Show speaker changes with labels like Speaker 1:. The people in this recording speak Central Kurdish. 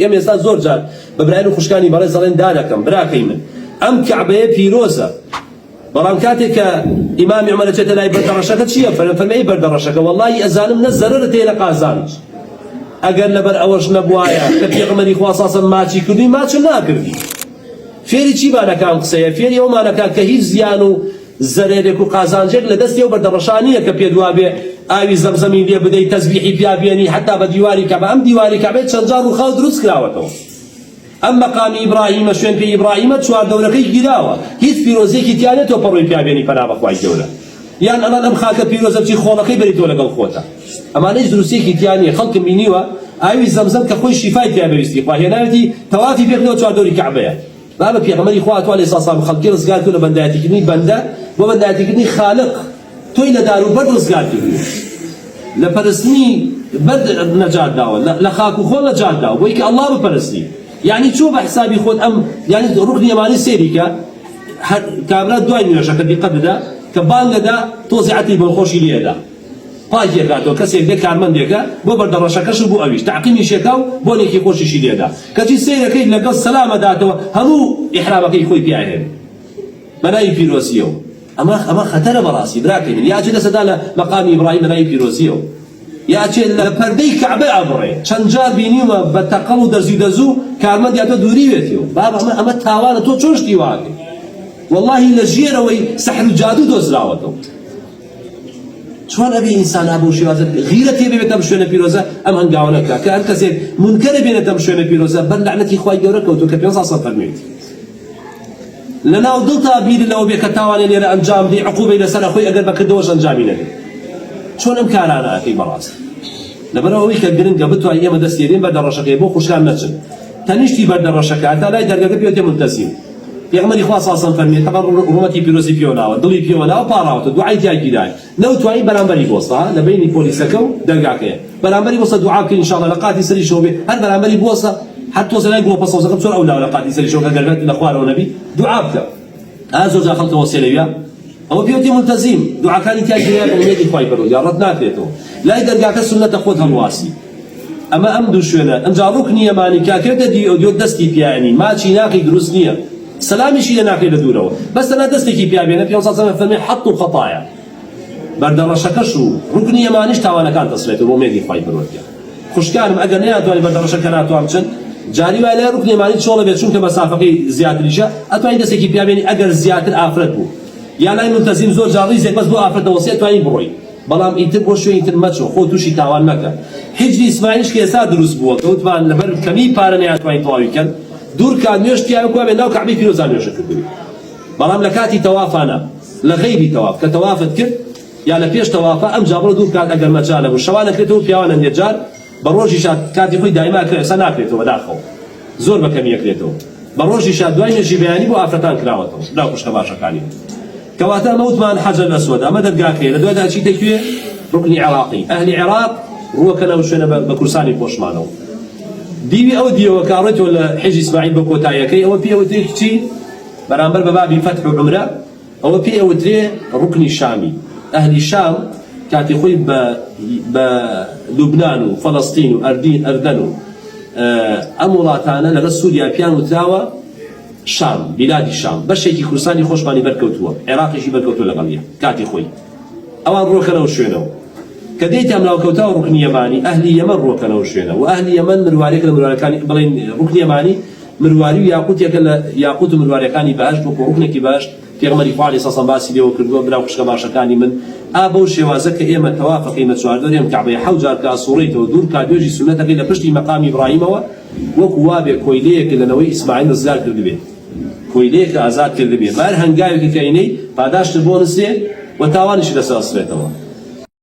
Speaker 1: ئێمە ئێستا زۆر جار بە برایان و خوشکانی بەڕێز دەڵێن دادەکەم براکەی من ئەم کەعبەیە پیرۆزە بەڵام کاتێک کە ئیمامی عومەر دەچێتە لای بەردەڕەشەکە چییە فەرمێ بەردەڕەشەکە وەڵڵاهی ئەزانم نە زەرەرت هەیە لە قازانج ئەگەر لەبەر ئەوەش نەبوایە کە پێغەمبەری خوا ساسم ماچی کردووی ماچ ناکردی فێری چی بانەکان قسەیە فێری ئەومانەکان کە هیچ زیان و زەرێرێک و قازانجێک لە دەستی ئەو بەردەڕەشانیە کە پێدوا بێ ئاوی زەمزەمی لێ بدەی تەزبیحی پیا بێنی حتا بە دیواری کەعبە ئەم دیواری کەعبەیە چەند جار و خاو دروست کراوەتەوە ئەم مەقامی ئیبراهیمە شوێن پێی ئیبراهیمە چوار دەورەکەی گیراوە هیچ پیرۆزێکی تیانێتەوە پەڕۆی پیا بێنی پەنا بەخوای گەورە یان ئەمان ئەم خاکە پیرۆزە بچی خۆڵەکەی بەریتەوە لەگەڵ خۆتە ئەمانەی دروستێکی تیانیە خەڵکم بینیوە ئاوی زەمزەم کە خۆی شیفای پیا بەویستی خوا هێناوێتی تەوافی پێکردەوە چوار دەوری کەعبەیە بابە پێغەمبەری خوا توانێ ساسام خەڵکی ڕزگار کردو لە بەندایەتیکردنی بەندە بۆ بەندایەتیکردنی خالق تۆی لە دار و بەرد ڕزگار کردووی لە پەرستنی بەرد نەجات داوە لە خاک و خۆ نەجات داوە بۆی کە ئەڵڵا بپەرستی یعنی چۆ بە حسابی خۆت ئەم یعنی ڕوکنی ئەمانی سێری کە کابرا دوای نوێژەکە دیقەت بدە کە بانگەدا تۆزی عەتری بەڵخۆشی لێدا پاکێکاتەوە کەسێک دێ کارمەندێکە بۆ بەردەڕەشەکەش و بۆ ئەویش تعقیمیشێکا و بۆنێکی خۆشیشی لێدا کەچی سیرەکەی لەگەڵ سەلامەداتەوە هەموو ئیحرامەکەی خۆی پیاهێن بەناوی پیرۆزیەوە ئەمە خەتەرە بەڕاستی براکەی من یاچێ لەسەدا لە مەقامی ئیبراهیم بەناوی پیرۆزیەوە یاچێ لە پەردەی کەعبە ئەبڕێ چەند جار بینیومە بە تەقەڵ و دەرزی دەزوو کارمەندیاتۆ دووریوێتیەوە بابە ئەمە تاوانە تۆ چۆن شتی واکەی وەڵڵاهی لە ژێرەوەی سەحر و جادو دۆزراوەتەوە چۆن ئەبێ ئینسان بۆ شێوازە غیرەت هەیە بێتە بە شوێنە پیرۆزە ئەم هەنگاوە نەکا کە هەر کەسێک منکەرە بێنێتە بە شوێنە پیرۆزە بەر لەعنەتی خوای گەورە کەوتووە کە 500 سەد فەرموویت لەناو دڵتا بیری لەوە بێ کە تاوانێ لێرە ئەنجام بدەی عقوبەی لەسەر خۆی ئەگەر بەکردەوەش ئەنجامی نەدەی چۆن ئەم کارانە ئەکەی بەڕاست لەبەرەوەی کە گرنگە بتوانین ئێمە دەستێرین بەردەڕەشەکەی بۆ خوشکان نەچن تەنیشتی بەردەڕەشەکە هەتا لای دەرگەکە پێوتێ منتەسیم پێغەمبەری خوا ساسم فەرمێت تەقەڕ ڕومەتی پیرۆزی پێوەناوە دڵی پێوەناوە پاڕاوەتە دوعای تیای گیرای نەوتوانی بەرامبەری بۆستە لە بینی پۆلیسەکە و دەرگاکەیە بەرامبەری بۆستە دوعا بکەین ئینشاڵڵا لە قاتی سەری شەو بێ هەر بەرامبەری بۆستە هەر تۆزە لای گڵۆپە سەوزەکە چۆن ئەولاوە لە قاتی سەری شەو کە گەربێت لە خوارەوە نەبی دوعا بکە زۆر جا خەڵکەوە سێلەویە ئەوە پێوتی منتەزیم دوعاکانی تیای گیرای بە ئومێدی خوای پەروەردگار یا ڕەت ناکرێتەوە لای دەرگاکە سونەتە خۆت هەڵواسی ئەمە ئەم دوو شوێنە ئەنجا ڕوکنی ئەمانی کاکرێتە دیۆ دەستی پیانی ماچی ناقی دروست نییە سلامیشی لە ناقی لە دوورەوە بەس تەنها دەستێکی پیا بێنە پێ سەد فەرمێ حەط و خەتایە بەردەڕەشەکەش و ڕوکنی ئەمانیش تاوانەکان دەسرێتەوە بۆ ئومێدی خوای پەروەردگار خوشکانم ئەگەر نەیانتوانی بەردەڕەشەکە ناتوان بچن جاری وای لای ڕوکنی ئەمانی چۆڵە بێت چونکە مەسافەکەی زیاتریشە ئەتوانی دەستێکی پیا بێنی ئەگەر زیاتر ئافرەت بوو یا لای منتەزیم زۆر جار ڕیزێک بەس بۆ ئافرەتەوەسی ئەتوانی بڕۆی بەڵام ئیتر بۆ شوێنی تر مەچۆ خۆ تووشی تاوان مەکە حیجری ئیسماعیلیش کە ئێستا دروست بووە کەوتمان لەبەر کەمی پارە نەیانتوانی تەواوی بکەن دوور کات نوێژ پیاوێکوا بێ ناو کەعبەی پیرۆزان نوێژە کردووی بەڵام لە کاتی تەوافانە لە غەیبی تەواف کە تەوافت کرد یا لە پێش تەوافە ئەم جا بڕۆ دوور کات ئەگەر مەجالە بوو شەوان نەکرێتەوە پیاوانە نێجار بە ڕۆژی شات کاتی خۆی دایما کرد ئێستا ناکرێتەوە بەداخەوە زۆر بە کەمی ئەکرێتەوە بە ڕۆژی شات دوای نوێژی بەیانی بۆ ئافرەتان کراوەتەوە لاو خوشکە باشەکانی کەواتە ئەمە وتمان حەجەر ئەسوەد ئەمە دەرگاکەیە لە دوایدا چی دەکوێ ڕوکنی عێراقی ئەهلی عێراق ڕووەکەنەوە شوێنە بە کورسانی پۆشمانەوە دیوی ئەو دیەوە کاڕێتەوە لە حیجی ئیسماعیل بە کۆتاییەکەی ئەوە پێوترێ چی بەرامبەر بە بابی فەتح و عومرە ئەوە پێوترێ ڕوکنی شامی ئەهلی شام کاتی خۆی بە لوبنان و فەڵەستین و ئەردەن و ئەم وڵاتانە لەگەڵ سووریا پیان وتراوە شام بیلادی شام بەشێکی کورسانی خۆشمانی بەرکەوتووە عێراقیشی بەرکەوتووە لەگەڵیە کاتی خۆی ئەوان ڕۆکەنەوە شوێنەوە کە دێتی ئەم ناوکەوتاوە ڕوکنی یەمانی ئەهلی یەمەن ڕۆکەنەوە شوێنە و ئەهلی یەمەن مروارێک لە مروارەکانی بڵێن ڕوکنی یەمانی مرواری و یاقوتێکە لە یاقوت و مروارەکانی بەهەشت وەکو ڕوکنێکی بەهەشت پێغەمبەری خوا عەلەیهی سەلام باسی لێوە کردووە براو خوشکە باشەکانی من بەو شێوازە کە ئێمە تەوافەکەیمە چواردۆر ئێمە کەعبەیە حەوت جار کە ئاسووڕەیتەوە دوور کا دوێژی سونەتەکەی لە پشتی مەقامی ئیبراهیمەوە وەکو وابێ کۆیلەیەک لەنەوەی ئیسماعیل ڕزگار کردبێت کۆیلەیەک ئازاد کردبێت مار هەنگاوێکی کەینەی پاداشت بۆ نسێ و تاوانیشی لەسەر ئەسرێتەوە